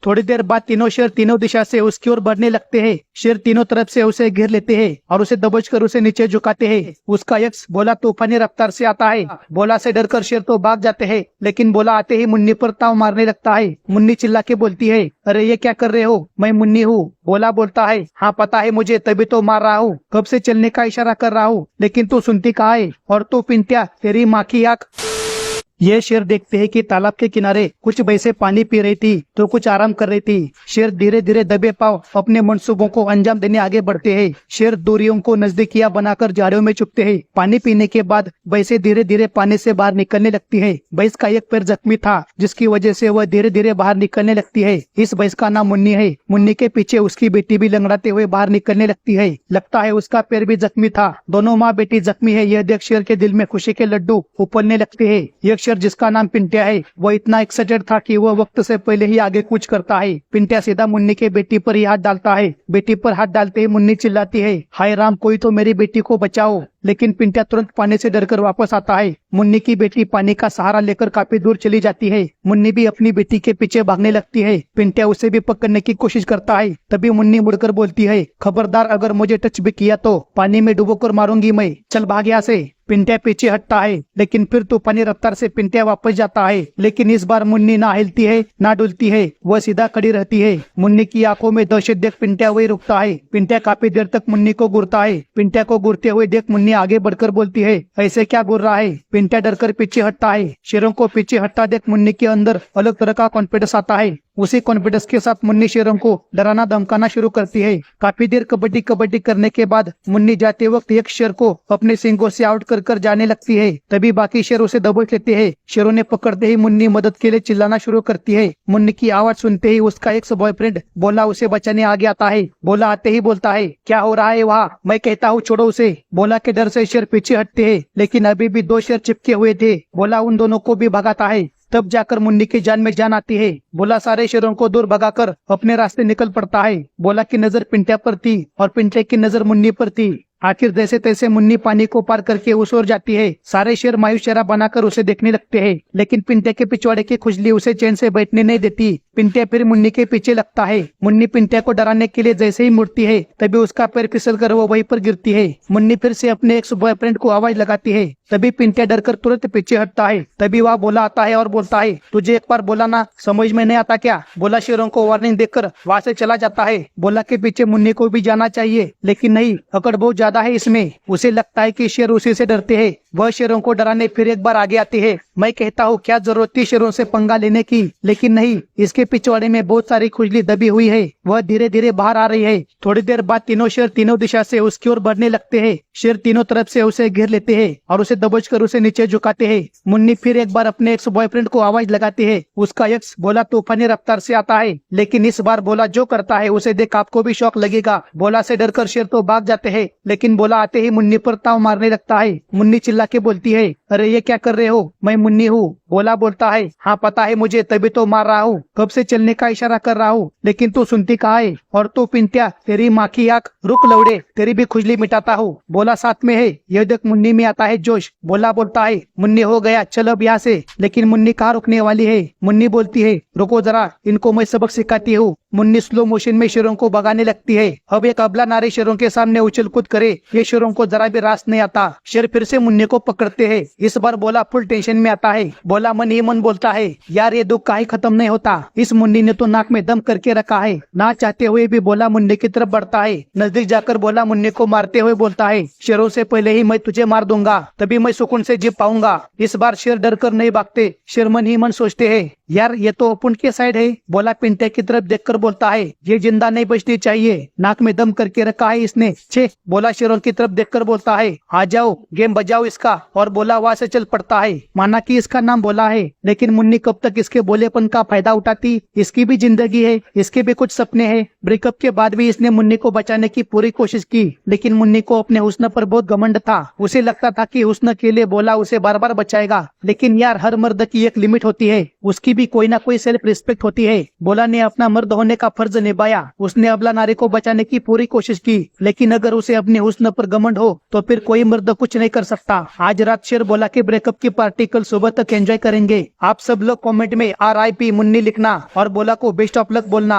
थोड़ी देर बाद तीनों शेर तीनों दिशा से उसकी ओर बढ़ने लगते हैं। शेर तीनों तरफ से उसे घेर लेते हैं और उसे दबोचकर उसे नीचे झुकाते हैं। उसका यक्ष बोला तूफानी रफ्तार से आता है। बोला से डरकर शेर तो भाग जाते हैं, लेकिन बोला आते ही मुन्नी पर ताव मारने लगता है। मुन्नी चिल्ला के बोलती है, अरे ये क्या कर रहे हो, मैं मुन्नी हूँ। बोला बोलता है, हाँ पता है मुझे, तभी तो मार रहा हूँ, कब से चलने का इशारा कर रहा हूँ, लेकिन तू सुनती कहाँ है, और तू पिंट्या तेरी माँ की आँख। ये शेर देखते हैं कि तालाब के किनारे कुछ भैंसें पानी पी रही थी तो कुछ आराम कर रही थी। शेर धीरे धीरे दबे पांव अपने मंसूबों को अंजाम देने आगे बढ़ते हैं। शेर दूरियों को नजदीकियां बनाकर झाड़ियों में छुपते हैं। पानी पीने के बाद भैंसें धीरे धीरे पानी से बाहर निकलने लगती है। भैंस का एक पैर जख्मी था, जिसकी वजह से वह धीरे धीरे बाहर निकलने लगती है। इस भैंस का नाम मुन्नी है। मुन्नी के पीछे उसकी बेटी भी लंगड़ाते हुए बाहर निकलने लगती है। लगता है उसका पैर भी जख्मी था। दोनों माँ बेटी जख्मी है, यह देख शेर के दिल में खुशी के लड्डू उबलने लगते हैं। एक शेर जिसका नाम पिंट्या है, वह इतना एक्साइटेड था कि वह वक्त से पहले ही आगे कूच करता है। पिंट्या सीधा मुन्नी के बेटी पर ही हाथ डालता है। बेटी पर हाथ डालते ही मुन्नी चिल्लाती है, हाय राम, कोई तो मेरी बेटी को बचाओ। लेकिन पिंट्या तुरंत पानी से डरकर वापस आता है। मुन्नी की बेटी पानी का सहारा लेकर काफी दूर चली जाती है। मुन्नी भी अपनी बेटी के पीछे भागने लगती है। पिंट्या उसे भी पकड़ने की कोशिश करता है। तभी मुन्नी मुड़कर बोलती है, खबरदार अगर मुझे टच भी किया तो पानी में डुबोकर मारूंगी मैं, चल भाग यहाँ से। पिंट्या पीछे हटता है, लेकिन फिर तूफानी रफ्तार से पिंट्या वापस जाता है। लेकिन इस बार मुन्नी ना हिलती है ना डुलती है, वह सीधा खड़ी रहती है। मुन्नी की आंखों में दहशत देख पिंट्या वही रुकता है। पिंट्या काफी देर तक मुन्नी को घूरता है। पिंट्या को घूरते हुए देख मुन्नी आगे बढ़कर बोलती है, ऐसे क्या घूर रहा है। पिंट्या डरकर पीछे हटता है। शेरों को पीछे हटता देख मुन्नी के अंदर अलग तरह का कॉन्फिडेंस आता है। उसी कॉन्फिडेंस के साथ मुन्नी शेरों को डराना धमकाना शुरू करती है। काफी देर कबड्डी कबड्डी करने के बाद मुन्नी जाते वक्त एक शेर को अपने सींगों से आउट कर जाने लगती है। तभी बाकी शेर उसे दबोच लेते हैं। शेरों ने पकड़ते ही मुन्नी मदद के लिए चिल्लाना शुरू करती है। मुन्नी की आवाज सुनते ही उसका एक्स बॉयफ्रेंड बोला उसे बचाने आगे आता है। बोला आते ही बोलता है, क्या हो रहा है वहाँ, मैं कहता हूँ छोड़ो उसे। बोला के डर से शेर पीछे हटते हैं, लेकिन अभी भी दो शेर चिपके हुए थे। बोला उन दोनों को भी भगाता है। तब जाकर मुन्नी की जान में जान आती है। बोला सारे शेरों को दूर भगाकर अपने रास्ते निकल पड़ता है। बोला की नजर पिंट्या पर थी और पिंट्या की नजर मुन्नी पर थी। आखिर जैसे तैसे मुन्नी पानी को पार करके उस ओर जाती है। सारे शेर मायूस चेहरा बनाकर उसे देखने लगते हैं, लेकिन पिंट्या के पिछवाड़े की खुजली उसे चैन से बैठने नहीं देती। पिंट्या फिर मुन्नी के पीछे लगता है। मुन्नी पिंट्या को डराने के लिए जैसे ही मुड़ती है, तभी उसका पैर फिसल कर वो वहीं पर गिरती है। मुन्नी फिर से अपने एक्स बॉयफ्रेंड को आवाज लगाती है। तभी पिंट्या डरकर तुरंत पीछे हटता है। तभी वह बोला आता है और बोलता है, तुझे एक बार बोला ना, समझ में नहीं आता क्या। बोला शेरों को वार्निंग देकर वहाँ से चला जाता है। बोला के पीछे मुन्नी को भी जाना चाहिए, लेकिन नहीं, अकड़ बहुत ज्यादा है इसमें। उसे लगता है कि शेर उसी से डरते हैं। वह शेरों को डराने फिर एक बार आगे आती है। मैं कहता हूँ क्या जरूरत थी शेरों से पंगा लेने की, लेकिन नहीं, इसके पिछवाड़े में बहुत सारी खुजली दबी हुई है। वह धीरे धीरे बाहर आ रही है। थोड़ी देर बाद तीनों शेर तीनों दिशा से उसकी ओर बढ़ने लगते हैं। शेर तीनों तरफ से उसे घेर लेते हैं और उसे दबोचकर उसे नीचे झुकाते हैं। मुन्नी फिर एक बार अपने एक्स बॉयफ्रेंड को आवाज लगाती है। उसका एक्स बोला तूफानी रफ्तार से आता है, लेकिन इस बार बोला जो करता है उसे देख आपको भी शौक लगेगा। बोला से डरकर शेर तो भाग जाते हैं, लेकिन बोला आते ही मुन्नी पर ताव मारने लगता है। मुन्नी चिल्ला के बोलती है, अरे ये क्या कर रहे हो, मैं मुन्नी हूँ। बोला बोलता है, हाँ पता है मुझे, तभी तो मार रहा हूँ, कब से चलने का इशारा कर रहा हूँ, लेकिन तू सुनती कहाँ है, और तू पिंट्या तेरी माँ की आँख, रुक लौड़े, तेरी भी खुजली मिटाता हूँ। बोला साथ में है। यह देख मुन्नी में आता है जोश। बोला बोलता है, मुन्नी हो गया, चल अब यहाँ से। लेकिन मुन्नी कहाँ रुकने वाली है। मुन्नी बोलती है, रुको जरा, इनको मैं सबक सिखाती हूँ। मुन्नी स्लो मोशन में शेरों को भगाने लगती है। अब एक अबला नारी शेरों के सामने उछल कूद करे, ये शेरों को जरा भी रास नहीं आता। शेर फिर से मुन्नी को पकड़ते हैं। इस बार बोला फुल टेंशन में आता है। बोला मन ही मन बोलता है, यार ये दुख काहे खत्म नहीं होता। इस मुन्नी ने तो नाक में दम करके रखा है। ना चाहते हुए भी बोला मुन्नी की तरफ बढ़ता है। नजदीक जाकर बोला मुन्नी को मारते हुए बोलता है, शेरों से पहले ही मैं तुझे मार दूंगा, तभी मैं सुकून से जी पाऊंगा। इस बार शेर डर कर नहीं भागते। शेर मन ही मन सोचते है, यार ये तो अपन के साइड है। बोला पिंट्या की तरफ देखकर बोलता है, ये जिंदा नहीं बचनी चाहिए, नाक में दम करके रखा है इसने, छे। बोला शेरों की तरफ देखकर बोलता है, आ जाओ गेम बजाओ इसका। और बोला वहां से चल पड़ता है। माना कि इसका नाम बोला है, लेकिन मुन्नी कब तक इसके बोलेपन का फायदा उठाती। इसकी भी जिंदगी है, इसके भी कुछ सपने हैं। ब्रेकअप के बाद भी इसने मुन्नी को बचाने की पूरी कोशिश की, लेकिन मुन्नी को अपने हुस्न पर बहुत घमंड था। उसे लगता था कि हुस्न के लिए बोला उसे बार बार बचाएगा, लेकिन यार हर मर्द की एक लिमिट होती है। उसकी भी कोई ना कोई सेल्फ रिस्पेक्ट होती है। बोला ने अपना मर्द होने का फर्ज निभाया। उसने अबला नारी को बचाने की पूरी कोशिश की, लेकिन अगर उसे अपने हुस्न पर घमंड हो तो फिर कोई मर्द कुछ नहीं कर सकता। आज रात शेर बोला के ब्रेकअप की पार्टी कल सुबह तक एंजॉय करेंगे। आप सब लोग कमेंट में RIP मुन्नी लिखना और बोला को बेस्ट ऑफ लक बोलना।